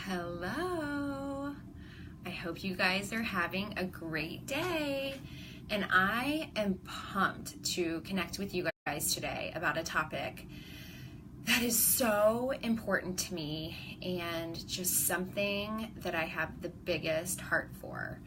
Hello. I hope you guys are having a great day. And I am pumped to connect with you guys today about a topic that is so important to me and just something that I have the biggest heart for.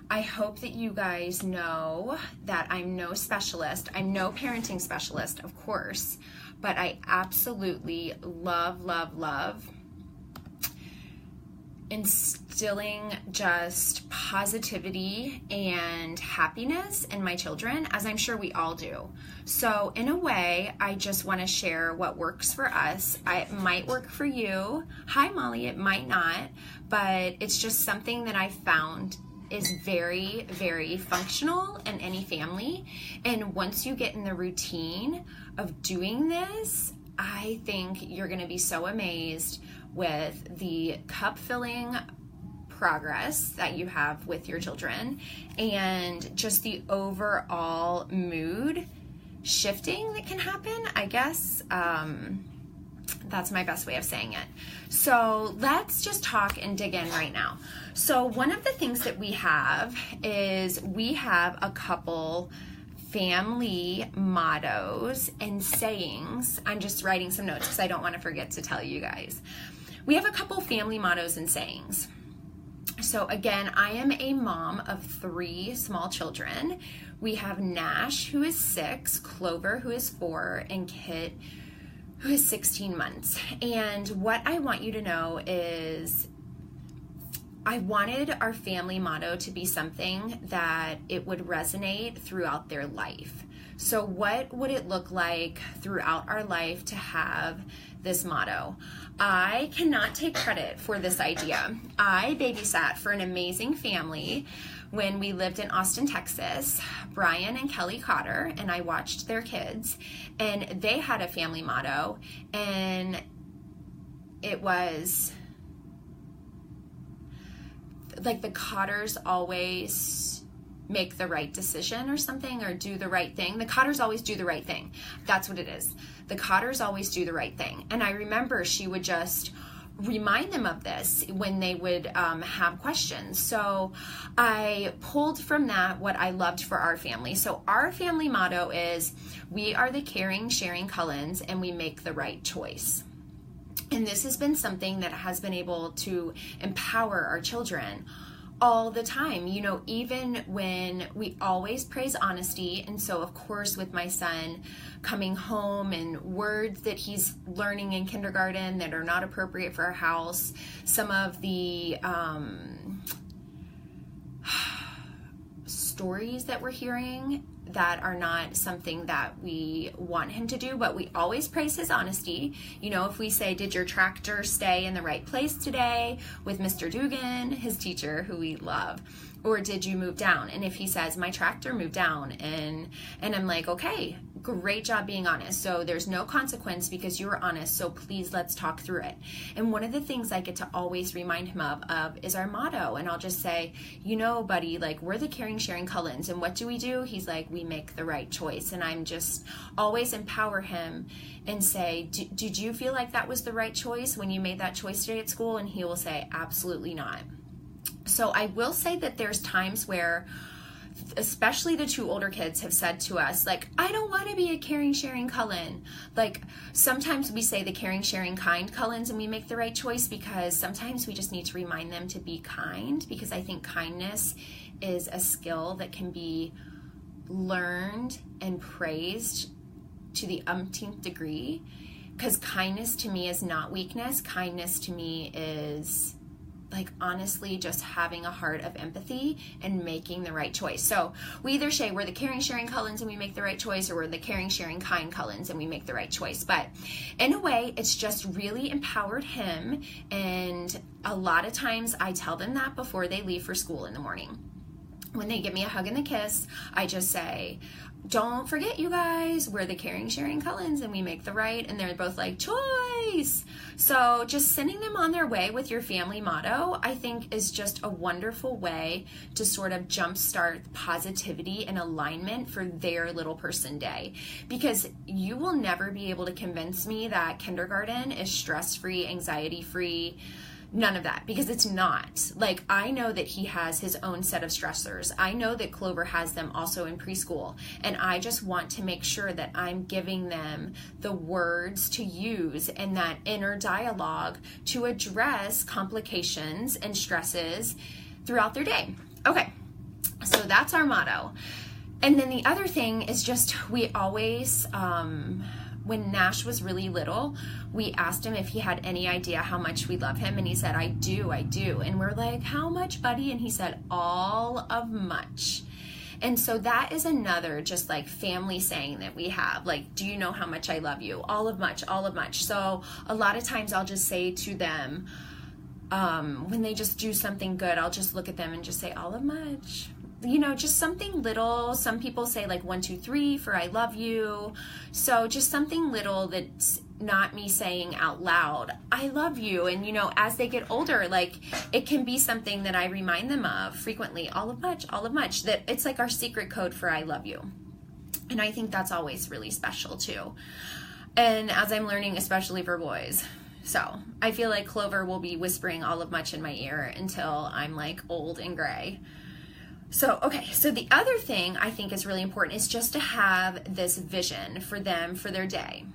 I hope that you guys know that I'm no specialist. I'm no parenting specialist, of course, but I absolutely love instilling just positivity and happiness in my children, as I'm sure we all do. So in a way, I just want to share what works for us. It might work for you. Hi, Molly, it might not, but it's just something that I found is very, very functional in any family. And once you get in the routine of doing this, I think you're going to be so amazed with the cup filling progress that you have with your children and just the overall mood shifting that can happen, I guess. That's my best way of saying it. So let's just talk and dig in right now. So one of the things that we have is we have a couple family mottos and sayings. I'm just writing some notes because I don't want to forget to tell you guys. We have a couple family mottos and sayings. So again, I am a mom of 3 small children. We have Nash, who is 6, Clover, who is 4, and Kit, who is 16 months. And what I want you to know is I wanted our family motto to be something that it would resonate throughout their life. So what would it look like throughout our life to have this motto? I cannot take credit for this idea. I babysat for an amazing family when we lived in Austin, Texas, Brian and Kelly Cotter, and I watched their kids, and they had a family motto, and it was like the Cotters always make the right decision or something, or do the right thing. The Cotters always do the right thing. That's what it is. The Cotters always do the right thing. And I remember she would just remind them of this when they would have questions. So I pulled from that what I loved for our family. So our family motto is, we are the caring, sharing Cullens, and we make the right choice. And this has been something that has been able to empower our children all the time, you know, even when we always praise honesty. And so of course with my son coming home and words that he's learning in kindergarten that are not appropriate for our house, some of the stories that we're hearing that are not something that we want him to do, but we always praise his honesty. You know, if we say, did your tractor stay in the right place today with Mr. Dugan, his teacher, who we love, or did you move down? And if he says, my tractor moved down, and I'm like, okay, great job being honest. So there's no consequence because you were honest. So please, let's talk through it. And one of the things I get to always remind him of is our motto. And I'll just say, you know, buddy, like, we're the caring, sharing Cullens. And what do? He's like, we make the right choice. And I'm just always empower him and say, did you feel like that was the right choice when you made that choice today at school? And he will say, absolutely not. So I will say that there's times where, especially the 2 older kids, have said to us, like, I don't want to be a caring, sharing Cullen. Like, sometimes we say the caring, sharing, kind Cullens, and we make the right choice because sometimes we just need to remind them to be kind, because I think kindness is a skill that can be learned and praised to the umpteenth degree, because kindness to me is not weakness. Kindness to me is, like, honestly just having a heart of empathy and making the right choice. So we either say we're the caring, sharing Cullens and we make the right choice, or we're the caring, sharing, kind Cullens and we make the right choice. But in a way, it's just really empowered him. And a lot of times I tell them that before they leave for school in the morning. When they give me a hug and a kiss, I just say, don't forget, you guys, we're the caring, sharing Cullens and we make the right. And they're both like, choice. So just sending them on their way with your family motto, I think, is just a wonderful way to sort of jumpstart positivity and alignment for their little person day. Because you will never be able to convince me that kindergarten is stress-free, anxiety-free, None of that, because it's not. Like, I know that he has his own set of stressors. I know that Clover has them also in preschool. And I just want to make sure that I'm giving them the words to use and that inner dialogue to address complications and stresses throughout their day. Okay, so that's our motto. And then the other thing is just, we always, when Nash was really little, we asked him if he had any idea how much we love him. And he said, I do. And we're like, how much, buddy? And he said, all of much. And so that is another just like family saying that we have. Like, do you know how much I love you? All of much, all of much. So a lot of times I'll just say to them, when they just do something good, I'll just look at them and just say, all of much. You know, just something little. Some people say like 1, 2, 3 for I love you. So just something little that's not me saying out loud, I love you. And, you know, as they get older, like, it can be something that I remind them of frequently, all of much, that it's like our secret code for I love you. And I think that's always really special too. And as I'm learning, especially for boys. So I feel like Clover will be whispering all of much in my ear until I'm like old and gray. So, okay, so the other thing I think is really important is just to have this vision for them for their day.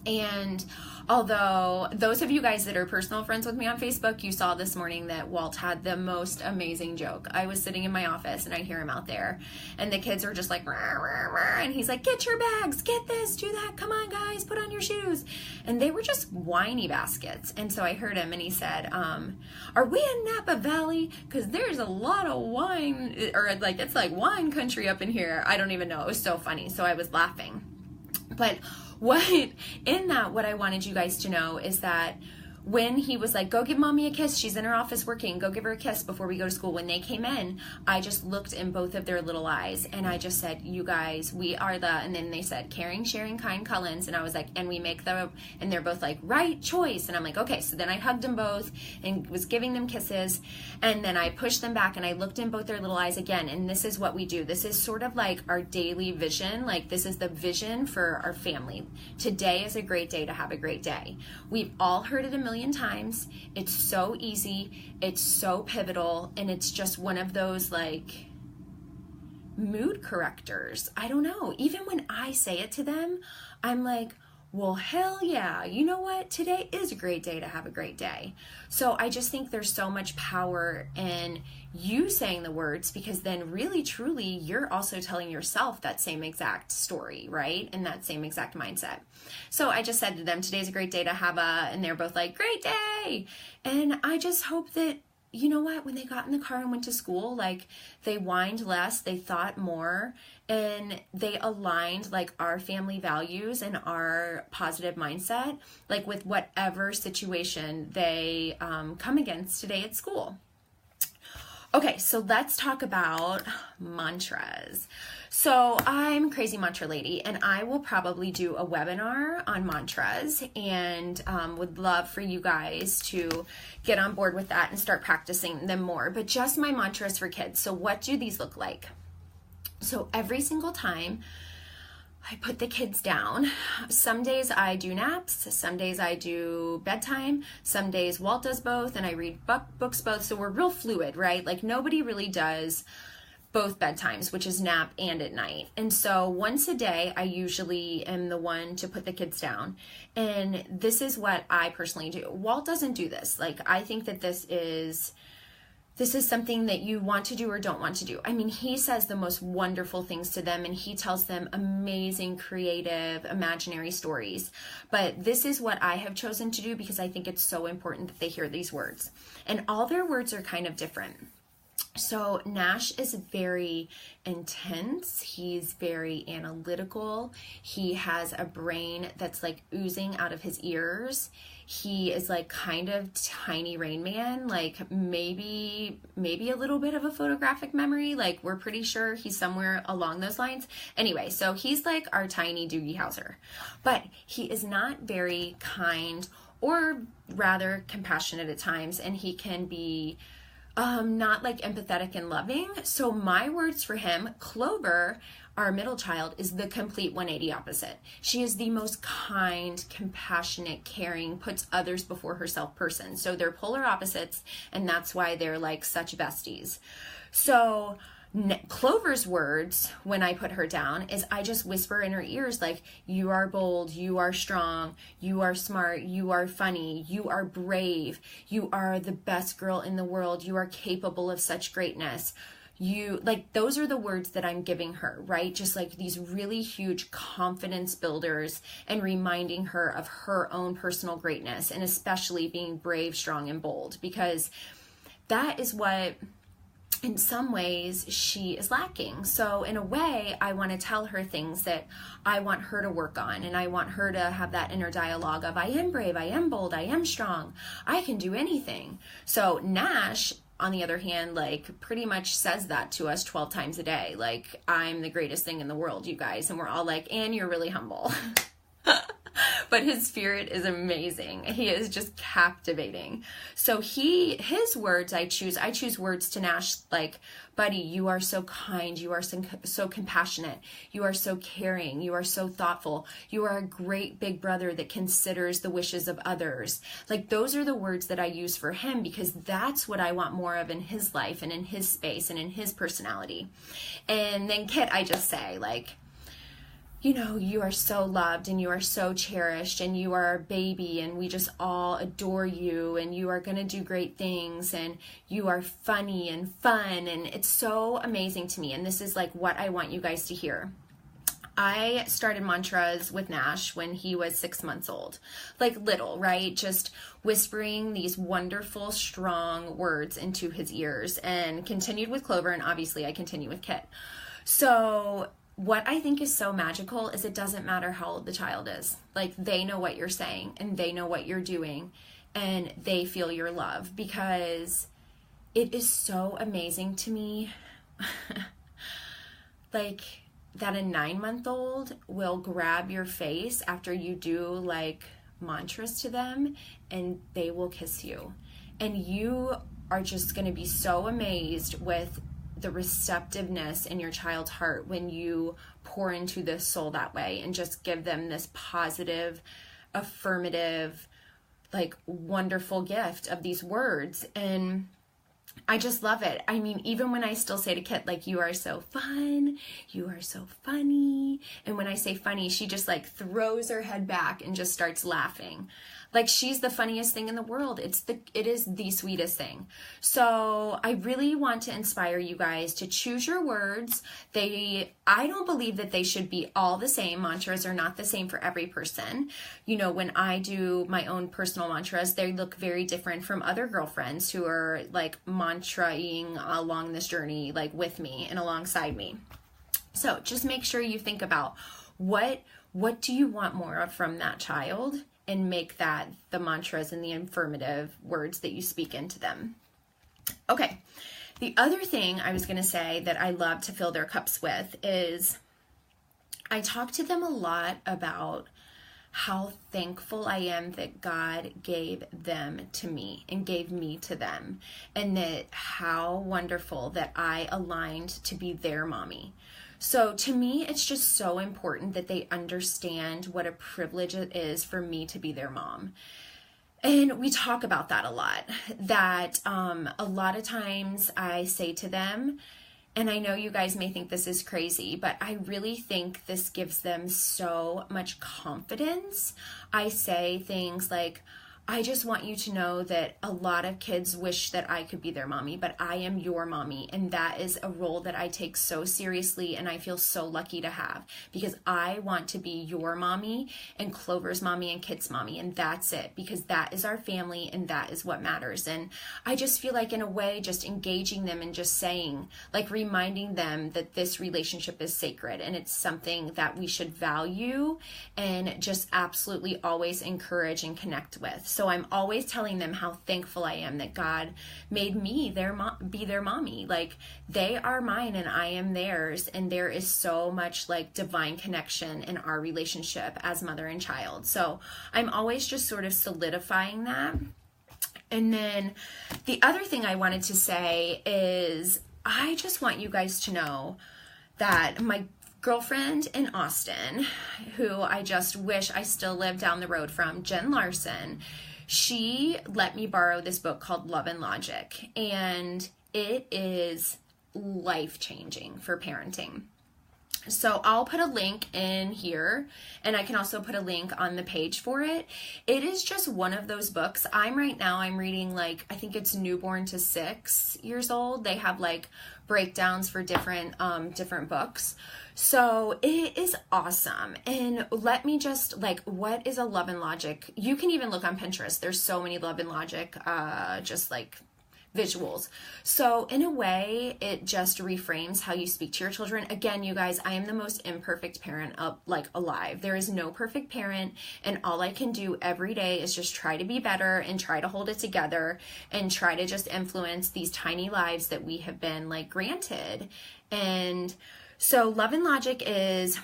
And although those of you guys that are personal friends with me on Facebook, you saw this morning that Walt had the most amazing joke. I was sitting in my office and I hear him out there and the kids are just like, rah, rah, rah, and he's like, get your bags, get this, do that, come on guys, put on your shoes. And they were just whiny baskets. And so I heard him and he said, are we in Napa Valley? Because there's a lot of wine, or like it's like wine country up in here. I don't even know. It was so funny. So I was laughing. But what I wanted you guys to know is that when he was like, go give mommy a kiss, she's in her office working, go give her a kiss before we go to school. When they came in, I just looked in both of their little eyes and I just said, you guys, we are the, and then they said, caring, sharing, kind Cullens. And I was like, and we make the, and they're both like, right choice. And I'm like, okay. So then I hugged them both and was giving them kisses. And then I pushed them back and I looked in both their little eyes again. And this is what we do. This is sort of like our daily vision. Like, this is the vision for our family. Today is a great day to have a great day. We've all heard it a million times. It's so easy, it's so pivotal, and it's just one of those like mood correctors. I don't know, even when I say it to them, I'm like, well, hell yeah, you know what, today is a great day to have a great day. So I just think there's so much power in you saying the words, because then really truly you're also telling yourself that same exact story, right? And that same exact mindset. So I just said to them, today's a great day to have a, and they're both like, great day. And I just hope that, you know what, when they got in the car and went to school, like, they whined less, they thought more, and they aligned like our family values and our positive mindset, like with whatever situation they come against today at school. Okay, so let's talk about mantras. So I'm Crazy Mantra Lady, and I will probably do a webinar on mantras, and would love for you guys to get on board with that and start practicing them more. But just my mantras for kids. So what do these look like? So every single time I put the kids down, some days I do naps, some days I do bedtime, some days Walt does both, and I read books both. So we're real fluid, right? Like, nobody really does both bedtimes, which is nap and at night. And so once a day, I usually am the one to put the kids down. And this is what I personally do. Walt doesn't do this. Like, I think that this is something that you want to do or don't want to do. I mean, he says the most wonderful things to them, and he tells them amazing, creative, imaginary stories. But this is what I have chosen to do because I think it's so important that they hear these words. And all their words are kind of different. So Nash is very intense. He's very analytical. He has a brain that's like oozing out of his ears. He is like kind of tiny Rain Man, like maybe a little bit of a photographic memory. Like, we're pretty sure he's somewhere along those lines. Anyway, so he's like our tiny Doogie Howser, but he is not very kind, or rather compassionate at times. And he can be Not like empathetic and loving. So my words for him, Clover, our middle child, is the complete 180 opposite. She is the most kind, compassionate, caring, puts others before herself person. So they're polar opposites, and that's why they're like such besties. So Clover's words, when I put her down, is I just whisper in her ears like, you are bold, you are strong, you are smart, you are funny, you are brave, you are the best girl in the world, you are capable of such greatness. You, like, those are the words that I'm giving her, right? Just like these really huge confidence builders, and reminding her of her own personal greatness, and especially being brave, strong, and bold, because that is what, in some ways, she is lacking. So in a way, I want to tell her things that I want her to work on, and I want her to have that inner dialogue of, I am brave, I am bold, I am strong, I can do anything. So Nash, on the other hand, like, pretty much says that to us 12 times a day. Like, I'm the greatest thing in the world, you guys. And we're all like, and you're really humble. But his spirit is amazing. He is just captivating. So his words, I choose words to Nash like, buddy, you are so kind. You are so compassionate. You are so caring. You are so thoughtful. You are a great big brother that considers the wishes of others. Like, those are the words that I use for him, because that's what I want more of in his life and in his space and in his personality. And then Kit, I just say, like, you know, you are so loved, and you are so cherished, and you are our baby, and we just all adore you, and you are going to do great things, and you are funny and fun, and it's so amazing to me. And this is like what I want you guys to hear. I started mantras with Nash when he was 6 months old, like little, right? Just whispering these wonderful, strong words into his ears, and continued with Clover, and obviously I continue with Kit. So what I think is so magical is it doesn't matter how old the child is. Like, they know what you're saying, and they know what you're doing, and they feel your love, because it is so amazing to me like that a 9-month-old will grab your face after you do like mantras to them, and they will kiss you, and you are just going to be so amazed with the receptiveness in your child's heart when you pour into this soul that way, and just give them this positive, affirmative, like, wonderful gift of these words. And I just love it. I mean, even when I still say to Kit, like, you are so fun, you are so funny. And when I say funny, she just like throws her head back and just starts laughing. Like, she's the funniest thing in the world. It is the sweetest thing. So I really want to inspire you guys to choose your words. I don't believe that they should be all the same. Mantras are not the same for every person. You know, when I do my own personal mantras, they look very different from other girlfriends who are like mantraing along this journey, like with me and alongside me. So just make sure you think about what do you want more of from that child, and make that the mantras and the affirmative words that you speak into them. Okay, the other thing I was going to say that I love to fill their cups with is I talk to them a lot about how thankful I am that God gave them to me and gave me to them, and that how wonderful that I aligned to be their mommy. So to me, it's just so important that they understand what a privilege it is for me to be their mom. And we talk about that a lot, that a lot of times I say to them, and I know you guys may think this is crazy, but I really think this gives them so much confidence. I say things like, I just want you to know that a lot of kids wish that I could be their mommy, but I am your mommy. And that is a role that I take so seriously, and I feel so lucky to have, because I want to be your mommy and Clover's mommy and Kit's mommy. And that's it, because that is our family and that is what matters. And I just feel like, in a way, just engaging them and just saying, like, reminding them that this relationship is sacred and it's something that we should value and just absolutely always encourage and connect with. So I'm always telling them how thankful I am that God made me be their mommy. Like, they are mine and I am theirs. And there is so much like divine connection in our relationship as mother and child. So I'm always just sort of solidifying that. And then The other thing I wanted to say is I just want you guys to know that my girlfriend in Austin, who I just wish I still lived down the road from, Jen Larson, she let me borrow this book called Love and Logic, and it is life-changing for parenting. So I'll put a link in here, and I can also put a link on the page for it. It is just one of those books. I'm reading, like, I think it's newborn to 6 years old. They have like breakdowns for different books. So it is awesome. And let me just, like, what is a Love and Logic? You can even look on Pinterest. There's so many Love and Logic, just like visuals. So in a way, it just reframes how you speak to your children. Again, you guys, I am the most imperfect parent alive. There is no perfect parent, and all I can do every day is just try to be better and try to hold it together and try to just influence these tiny lives that we have been like granted. And so Love and Logic is,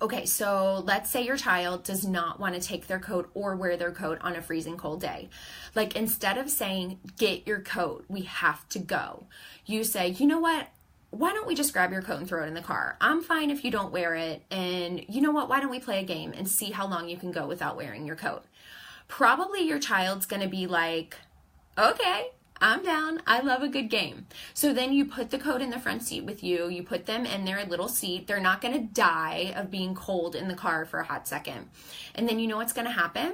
okay, so let's say your child does not want to take their coat or wear their coat on a freezing cold day. Like, instead of saying, get your coat, we have to go, you say, you know what? Why don't we just grab your coat and throw it in the car? I'm fine if you don't wear it. And you know what? Why don't we play a game and see how long you can go without wearing your coat? Probably your child's going to be like, okay, I'm down. I love a good game. So then you put the coat in the front seat with you. You put them in their little seat. They're not going to die of being cold in the car for a hot second. And then you know what's going to happen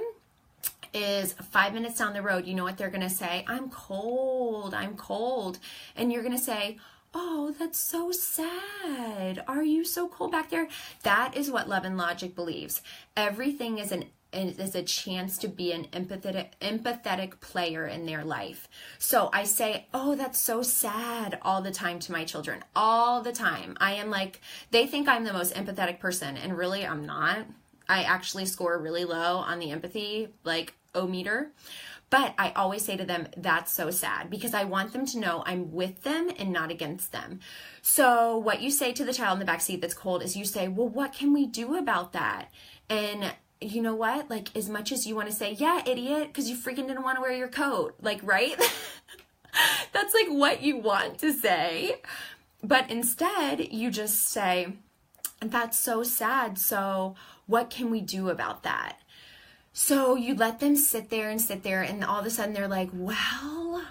is 5 minutes down the road, you know what they're going to say? I'm cold. I'm cold. And you're going to say, oh, that's so sad. Are you so cold back there? That is what Love and Logic believes. Everything is a chance to be an empathetic player in their life. So I say, oh, that's so sad all the time to my children, all the time. I am like, they think I'm the most empathetic person, and really I'm not. I actually score really low on the empathy, like, O-meter. But I always say to them, that's so sad, because I want them to know I'm with them and not against them. So what you say to the child in the backseat that's cold is you say, well, what can we do about that? And you know what? Like, as much as you want to say, yeah, idiot, because you freaking didn't want to wear your coat, like, right? That's like what you want to say. But instead, you just say, that's so sad. So what can we do about that? So you let them sit there, and all of a sudden they're like, well,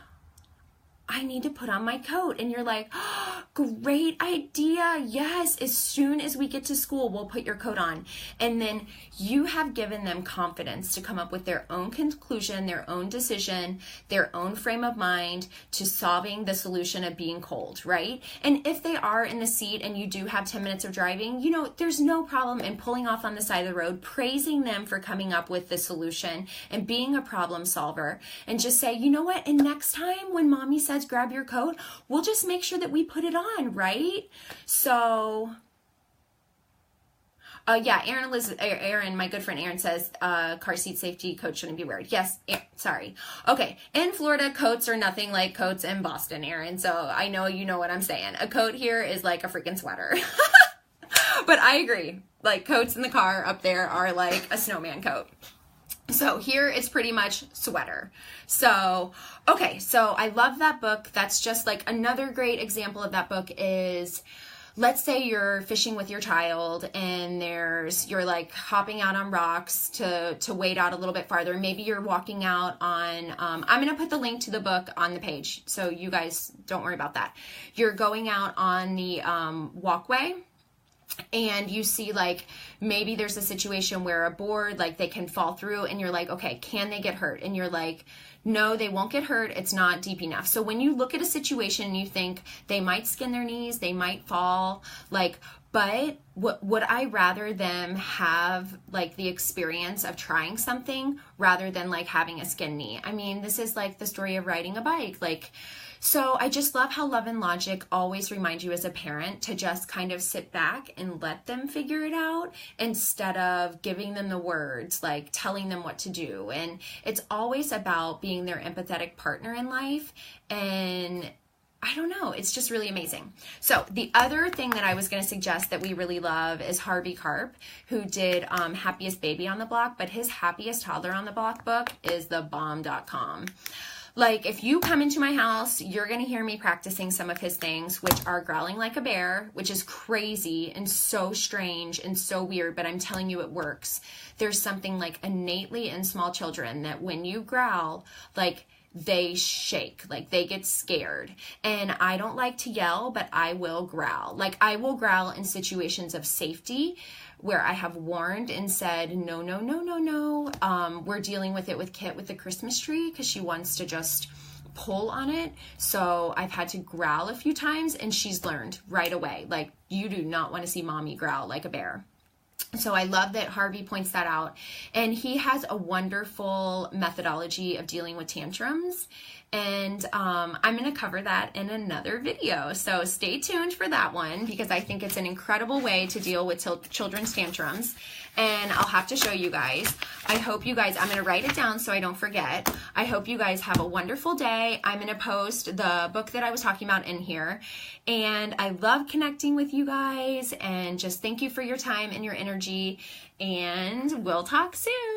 I need to put on my coat. And you're like, oh, great idea. Yes, as soon as we get to school, we'll put your coat on. And then you have given them confidence to come up with their own conclusion, their own decision, their own frame of mind to solving the solution of being cold, right? And if they are in the seat and you do have 10 minutes of driving, you know, there's no problem in pulling off on the side of the road, praising them for coming up with the solution and being a problem solver, and just say, you know what? And next time when mommy says grab your coat, we'll just make sure that we put it on, right? So yeah, Aaron, my good friend Aaron says car seat safety coat shouldn't be wearing. Yes, sorry. Okay, in Florida, coats are nothing like coats in Boston, Aaron. So I know you know what I'm saying. A coat here is like a freaking sweater. But I agree. Like, coats in the car up there are like a snowman coat. So here it's pretty much sweater. So, okay, so I love that book. That's just like another great example of that book is, let's say you're fishing with your child and you're like hopping out on rocks to wade out a little bit farther. Maybe you're walking out on, I'm going to put the link to the book on the page, so you guys don't worry about that. You're going out on the walkway, and you see, like, maybe there's a situation where a board, like, they can fall through, and you're like, okay, can they get hurt? And you're like, no, they won't get hurt. It's not deep enough. So when you look at a situation and you think they might skin their knees, they might fall, like, but would I rather them have, like, the experience of trying something rather than, like, having a skin knee? I mean, this is like the story of riding a bike. Like, so I just love how Love and Logic always reminds you as a parent to just kind of sit back and let them figure it out instead of giving them the words, like telling them what to do. And it's always about being their empathetic partner in life. And I don't know, it's just really amazing. So the other thing that I was going to suggest that we really love is Harvey Karp, who did Happiest Baby on the Block, but his Happiest Toddler on the Block book is thebomb.com. Like, if you come into my house, you're going to hear me practicing some of his things, which are growling like a bear, which is crazy and so strange and so weird, but I'm telling you it works. There's something like innately in small children that when you growl, like, they shake, like they get scared. And I don't like to yell, but I will growl. Like, I will growl in situations of safety where I have warned and said, no, no, no, no, no. We're dealing with it with Kit with the Christmas tree because she wants to just pull on it. So I've had to growl a few times and she's learned right away. Like, you do not want to see mommy growl like a bear. So I love that Harvey points that out. And he has a wonderful methodology of dealing with tantrums. And I'm going to cover that in another video. So stay tuned for that one because I think it's an incredible way to deal with children's tantrums. And I'll have to show you guys. I hope you guys, I'm going to write it down so I don't forget. I hope you guys have a wonderful day. I'm going to post the book that I was talking about in here. And I love connecting with you guys. And just thank you for your time and your energy. And we'll talk soon.